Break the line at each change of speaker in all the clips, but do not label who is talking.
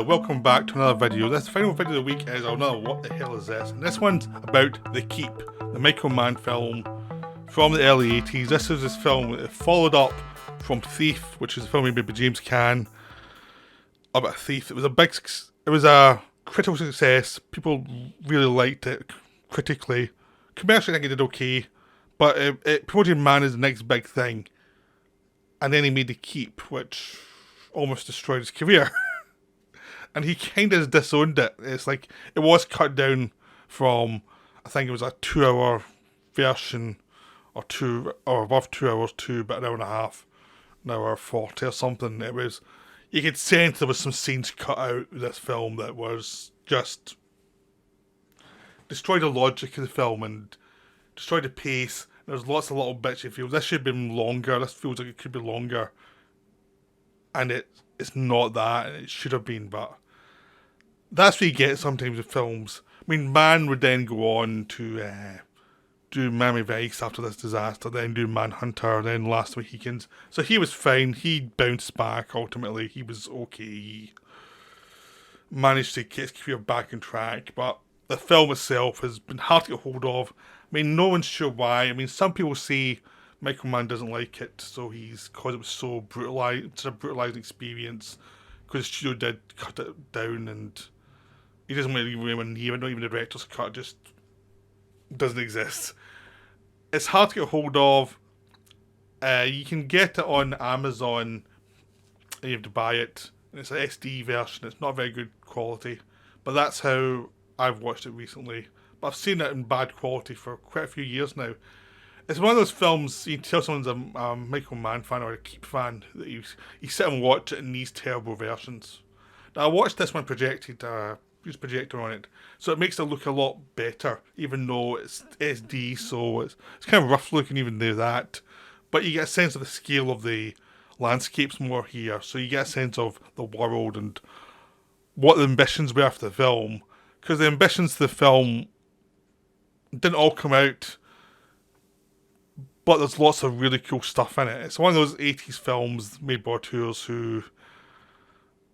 welcome back to another video. This final video of the week is another What the Hell Is This? And this one's about The Keep, the Michael Mann film from the early 80s. This is this film that followed up from Thief, which is a film made by James Caan about a thief. It was a critical success. People really liked it critically. Commercially, I think it did okay, but it promoted Mann as the next big thing. And then he made The Keep, which almost destroyed his career. And he kind of disowned it. It's like, it was cut down from, I think it was a 2-hour version, or above 2 hours to about an hour and a half, an hour 40 or something. It was, you could sense there was some scenes cut out of this film that was just destroyed the logic of the film and destroyed the pace. There's lots of little bits you feel, this should have been longer, this feels like it could be longer. And it's not that, it should have been, but that's what you get sometimes with films. I mean, Mann would then go on to do Miami Vice after this disaster, then do Manhunter, then Last Mohicans. So he was fine, he bounced back ultimately, he was okay, he managed to get his career back on track, but the film itself has been hard to get hold of. I mean, no one's sure why. I mean, some people say Michael Mann doesn't like it, because it was so brutalized, it's a brutalizing experience, because the studio did cut it down, and he doesn't really even not even the director's cut just doesn't exist. It's hard to get hold of. You can get it on Amazon, and you have to buy it, and it's an SD version. It's not very good quality, but that's how I've watched it recently. But I've seen it in bad quality for quite a few years now. It's one of those films, you tell someone's a Michael Mann fan or a Keep fan, that you sit and watch it in these terrible versions. Now, I watched this one projected, use projector on it, so it makes it look a lot better, even though it's SD, so it's kind of rough looking even though that. But you get a sense of the scale of the landscapes more here, so you get a sense of the world and what the ambitions were for the film. Because the ambitions of the film didn't all come out, but there's lots of really cool stuff in it. It's one of those 80s films made by auteurs who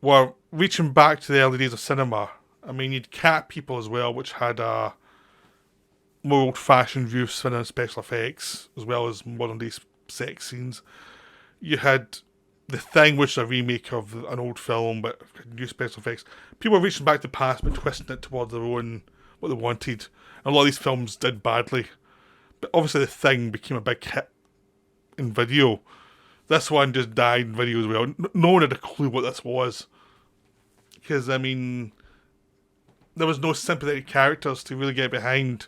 were reaching back to the early days of cinema. I mean, you'd Cat People as well, which had a more old-fashioned view of cinema and special effects, as well as modern-day sex scenes. You had The Thing, which is a remake of an old film, but new special effects. People were reaching back to the past, but twisting it towards their own, what they wanted. And a lot of these films did badly. But obviously The Thing became a big hit in video. This one just died in video as well. No one had a clue what this was. Because, I mean, there was no sympathetic characters to really get behind.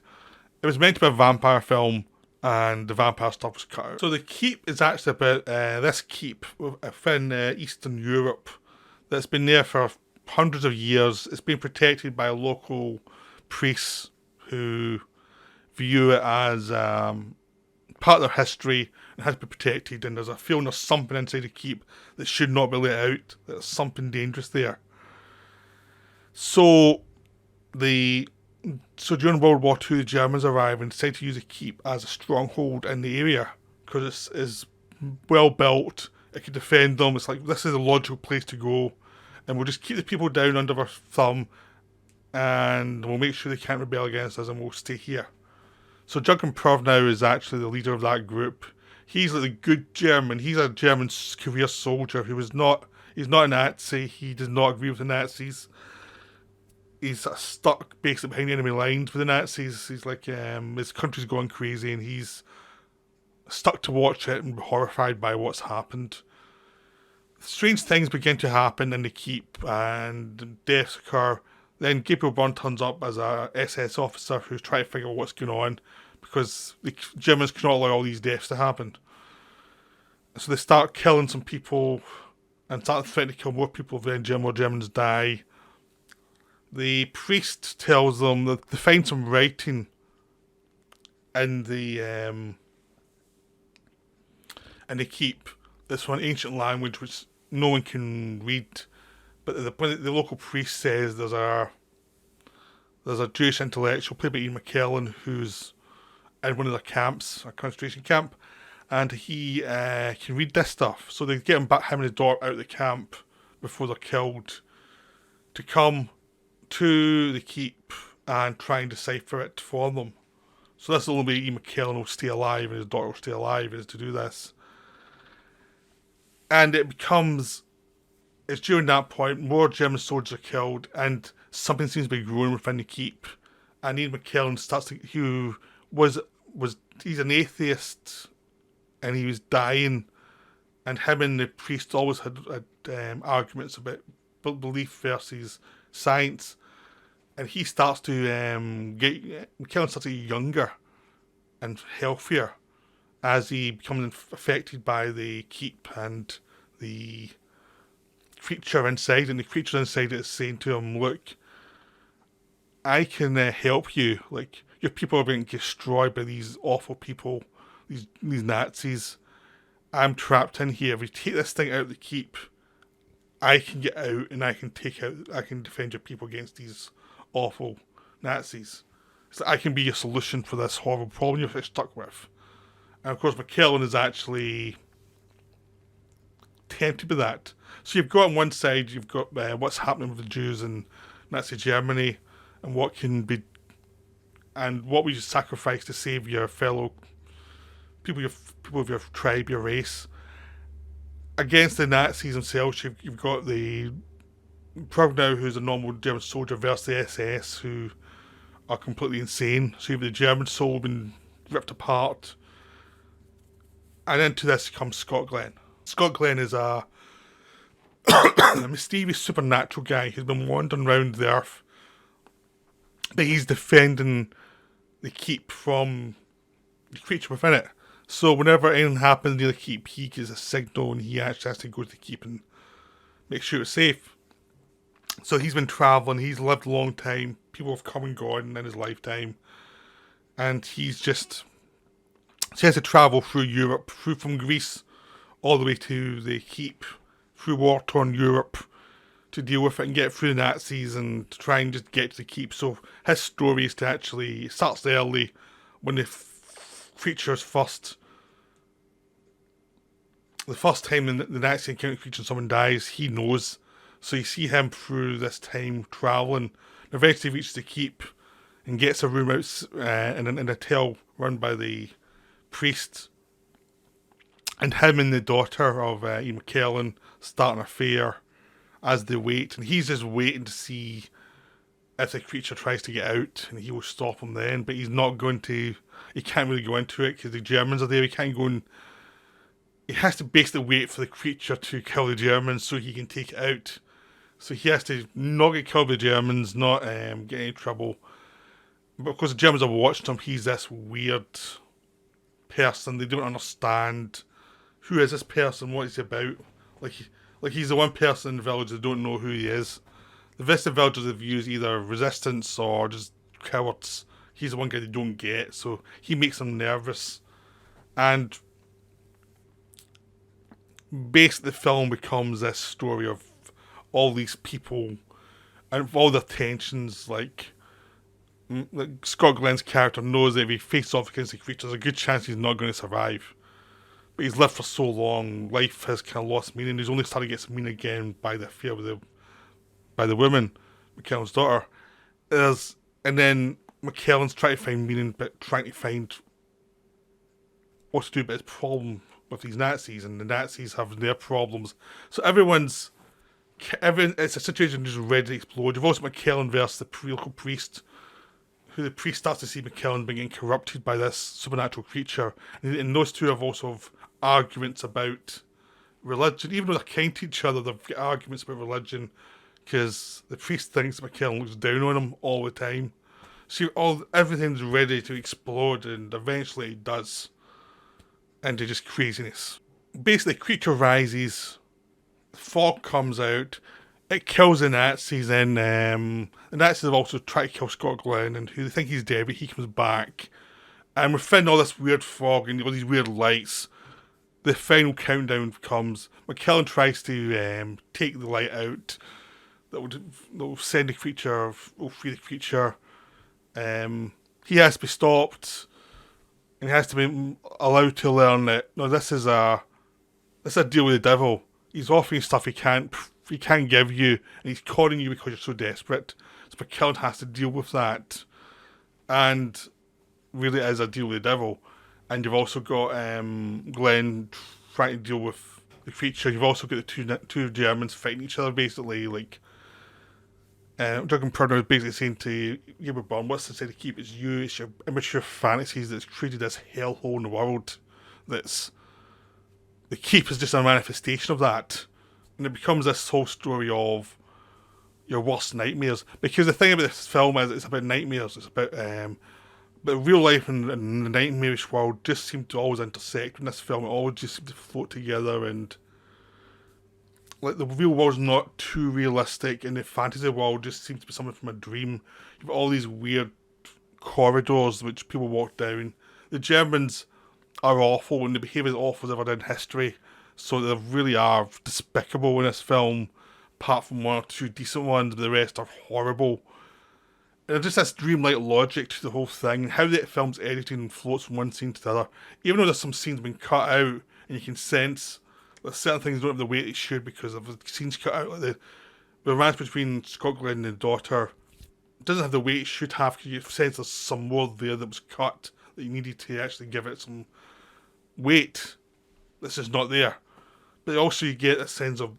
It was meant to be a vampire film, and the vampire stuff was cut out. So The Keep is actually about this keep in Eastern Europe that's been there for hundreds of years. It's been protected by local priests who view it as part of their history and has to be protected, and there's a feeling there's something inside the keep that should not be let out, that there's something dangerous there. So during World War II, the Germans arrive and decide to use the keep as a stronghold in the area, because it's well built, it can defend them. It's like, this is a logical place to go, and we'll just keep the people down under our thumb, and we'll make sure they can't rebel against us, and we'll stay here. So Jürgen Prochnow is actually the leader of that group. He's like the good German. He's a German career soldier who he's not a Nazi. He does not agree with the Nazis. He's stuck basically behind enemy lines with the Nazis. He's like, his country's going crazy, and he's stuck to watch it and horrified by what's happened. Strange things begin to happen in the keep, and deaths occur. Then Gabriel Byrne turns up as a SS officer who's trying to figure out what's going on, because the Germans cannot allow all these deaths to happen. So they start killing some people and start threatening to kill more people if more Germans die. The priest tells them that they find some writing in the keep. This one ancient language which no one can read. But the local priest says there's a Jewish intellectual played by Ian McKellen who's in one of the camps, a concentration camp, and he can read this stuff. So they get him and his daughter out of the camp before they're killed to come to the keep and try and decipher it for them. So that's the only way Ian McKellen will stay alive and his daughter will stay alive, is to do this. And it's during that point, more German soldiers are killed, and something seems to be growing within the keep. And Ian McKellen he's an atheist, and he was dying, and him and the priest always had arguments about belief versus science. And he starts to McKellen starts to get younger and healthier as he becomes affected by the keep and the creature inside. And the creature inside is saying to him, "Look, I can help you. Like, your people are being destroyed by these awful people, these Nazis. I'm trapped in here. If we take this thing out of the keep, I can get out and I can defend your people against these awful Nazis. So I can be a solution for this horrible problem you're stuck with." And of course, McKellen is actually tempted by that. So you've got on one side, you've got what's happening with the Jews in Nazi Germany, and what we sacrifice to save your fellow people of your tribe, your race. Against the Nazis themselves, you've got the Prognau, who's a normal German soldier, versus the SS, who are completely insane. So you have the German soul being ripped apart. And into this comes Scott Glenn. Scott Glenn is a mysterious supernatural guy who's been wandering around the earth. But he's defending the keep from the creature within it. So whenever anything happens near the keep, he gives a signal and he actually has to go to the keep and make sure it's safe. So he's been travelling, he's lived a long time, people have come and gone in his lifetime. And he has to travel through Europe, from Greece all the way to the keep, through war-torn Europe, to deal with it and get through the Nazis and to try and just get to the keep. So his story is to actually, it starts early when the creature's the first time the Nazi encounter creature and someone dies, he knows. So you see him through this time travelling, and eventually reaches the keep and gets a room out in a hotel run by the priest. And him and the daughter of Ian McKellen start an affair as they wait, and he's just waiting to see if the creature tries to get out, and he will stop him then, but he's not going to. He can't really go into it because the Germans are there. He can't go and. He has to basically wait for the creature to kill the Germans so he can take it out. So he has to not get killed by the Germans, not get any trouble. But of course the Germans are watching him. He's this weird person. They don't understand who is this person, what is he about. Like he's the one person in the village that don't know who he is. The rest of the villagers have used either resistance or just cowards. He's the one guy they don't get, so he makes them nervous. And basically the film becomes this story of all these people and all the tensions. Like Scott Glenn's character knows that if he faces off against the creature, there's a good chance he's not going to survive. But he's lived for so long, life has kind of lost meaning. He's only starting to get some meaning again by the affair by the woman, McKellen's daughter. And then McKellen's trying to find meaning, but trying to find what to do about his problem with these Nazis, and the Nazis have their problems. So it's a situation just ready to explode. You've also McKellen versus the local priest, who the priest starts to see McKellen being corrupted by this supernatural creature. And those two have also arguments about religion. Even though they're kind to each other, they've got arguments about religion, because the priest thinks McKellen looks down on him all the time. So everything's ready to explode, and eventually it does into just craziness. Basically, the creature rises, fog comes out, it kills the Nazis, and the Nazis have also tried to kill Scott Glenn, and who they think he's dead, but he comes back. And within all this weird fog and all these weird lights, the final countdown comes. McKellen tries to take the light out that will send the creature, will free the creature. He has to be stopped, and he has to be allowed to learn that, no, this is a deal with the devil. He's offering stuff he can't he can't give you, and he's calling you because you're so desperate. So McKellen has to deal with that, and really it is a deal with the devil. And you've also got Glenn trying to deal with the creature. You've also got the two Germans fighting each other, basically. Like, Jürgen Prochnow is basically saying to Gilbert Byrne, what's the say to keep? It's you, it's your immature fantasies that's created this hellhole in the world. That's the keep is just a manifestation of that. And it becomes this whole story of your worst nightmares. Because the thing about this film is it's about nightmares. It's about but real life and the nightmarish world just seem to always intersect in this film. It always just seems to float together, and like the real world's not too realistic, and the fantasy world just seems to be something from a dream. You've got all these weird corridors which people walk down. The Germans are awful, and the behaviour is awful as ever done in history. So they really are despicable in this film, apart from one or two decent ones, but the rest are horrible. And just this dreamlike logic to the whole thing, how the film's editing and floats from one scene to the other. Even though there's some scenes being cut out, and you can sense that certain things don't have the weight it should because of the scenes cut out. Like the romance between Scott Glenn and the daughter doesn't have the weight it should have, because you sense there's some more there that was cut that you needed to actually give it some weight that's just not there. But also you get a sense of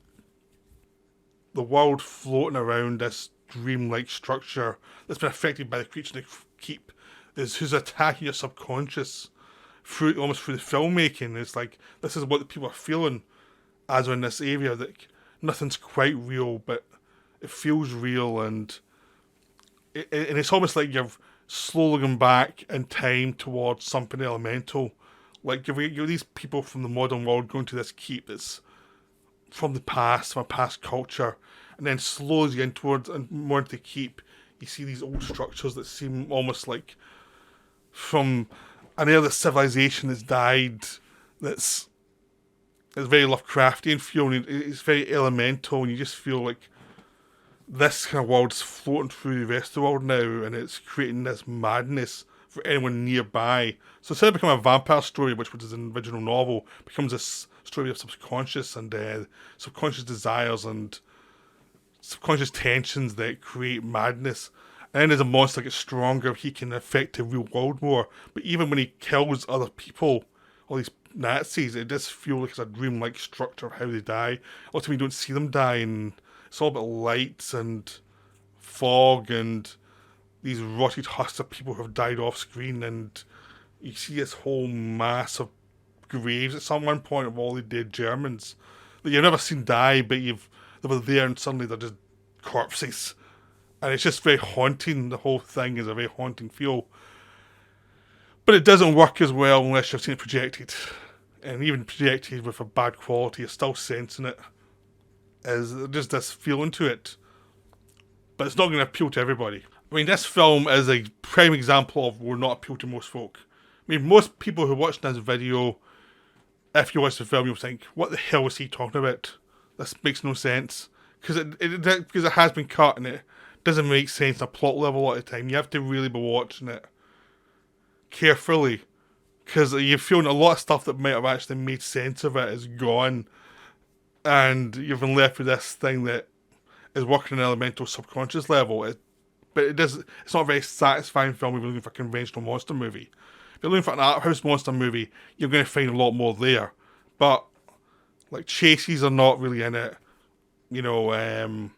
the world floating around this dream-like structure that's been affected by the creature in the keep, is who's attacking your subconscious almost through the filmmaking. It's like, this is what the people are feeling as we're in this area, that nothing's quite real, but it feels real, and it's almost like you're slowly going back in time towards something elemental. Like you're these people from the modern world going to this keep that's from the past, from a past culture, and then slowly you get towards and more into the keep. You see these old structures that seem almost like from an earlier civilization that's died. It's very Lovecraftian feeling. It's very elemental, and you just feel like this kind of world's floating through the rest of the world now, and it's creating this madness for anyone nearby. So instead of becoming a vampire story, which was an original novel, becomes this story of subconscious and subconscious desires and subconscious tensions that create madness. And then as a monster gets stronger, he can affect the real world more. But even when he kills other people, all these Nazis, it does feel like it's a dream-like structure of how they die. Ultimately, you don't see them die, and it's all about lights and fog and these rotted husks of people who have died off screen, and you see this whole mass of graves at some one point of all the dead Germans that you've never seen die, but they were there and suddenly they're just corpses. And it's just very haunting. The whole thing is a very haunting feel. But it doesn't work as well unless you've seen it projected. And even projected with a bad quality, you're still sensing it. There's just this feeling to it. But it's not going to appeal to everybody. I mean, this film is a prime example of will not appeal to most folk. I mean, most people who watch this video, if you watch the film, you'll think, what the hell is he talking about? This makes no sense. Because it has been cut, and it doesn't make sense on a plot level a lot of the time. You have to really be watching it carefully, because you're feeling a lot of stuff that might have actually made sense of it is gone, and you've been left with this thing that is working on an elemental subconscious level. But it's not a very satisfying film if you're looking for a conventional monster movie. If you're looking for an art house monster movie, you're going to find a lot more there. But like, chases are not really in it. You know,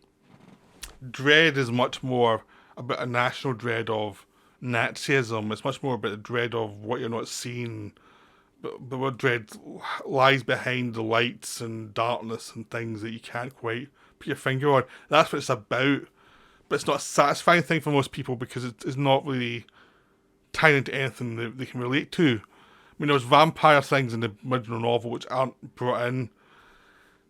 dread is much more about a national dread of Nazism. It's much more about the dread of what you're not seeing, but what dread lies behind the lights and darkness and things that you can't quite put your finger on. That's what it's about. But it's not a satisfying thing for most people because it's not really tied into anything that they can relate to. I mean, there's vampire things in the original novel which aren't brought in.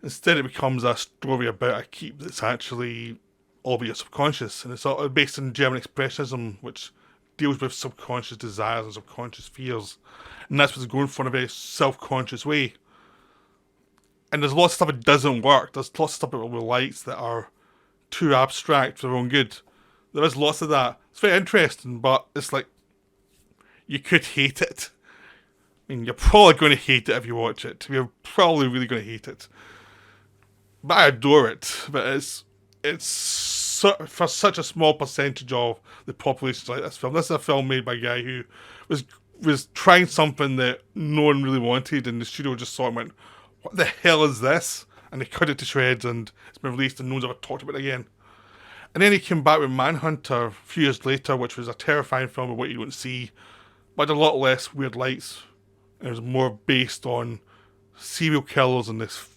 Instead, it becomes a story about a keep that's actually all about your subconscious, and it's all based in German expressionism, which deals with subconscious desires and subconscious fears, and that's what it's going for in a very self-conscious way. And there's lots of stuff that doesn't work. There's lots of stuff about the lights that are too abstract for their own good. There is lots of that. It's very interesting, but it's like, you could hate it. I mean, you're probably going to hate it if you watch it. You're probably really going to hate it. but I adore it. But for such a small percentage of the population like this film. This is a film made by a guy who was trying something that no one really wanted, and the studio just saw it and went, "What the hell is this?" And they cut it to shreds, and it's been released, and no one's ever talked about it again. And then he came back with Manhunter a few years later, which was a terrifying film of what you don't see, but a lot less weird lights. It was more based on serial killers and this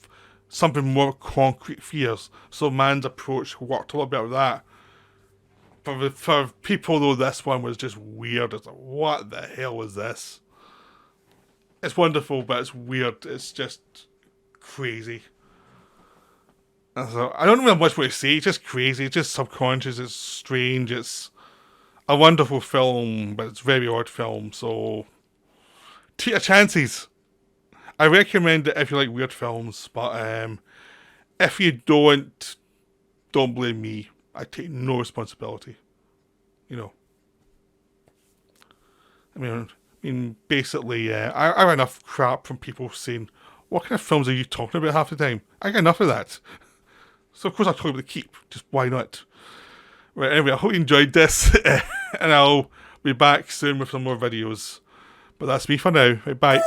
something more concrete fears. So Mann's approach worked a little bit with that. For people though, this one was just weird. It's like, what the hell was this? It's wonderful, but it's weird. It's just crazy. So I don't really have much more to say. It's just crazy. It's just subconscious. It's strange. It's a wonderful film, but it's a very odd film. So take your chances. I recommend it if you like weird films, but if you don't blame me. I take no responsibility. You know. I mean, basically, I have enough crap from people saying, "What kind of films are you talking about half the time?" I got enough of that. So of course I'll talk about The Keep. Just why not? Right. Anyway, I hope you enjoyed this, and I'll be back soon with some more videos. But that's me for now. Right, bye.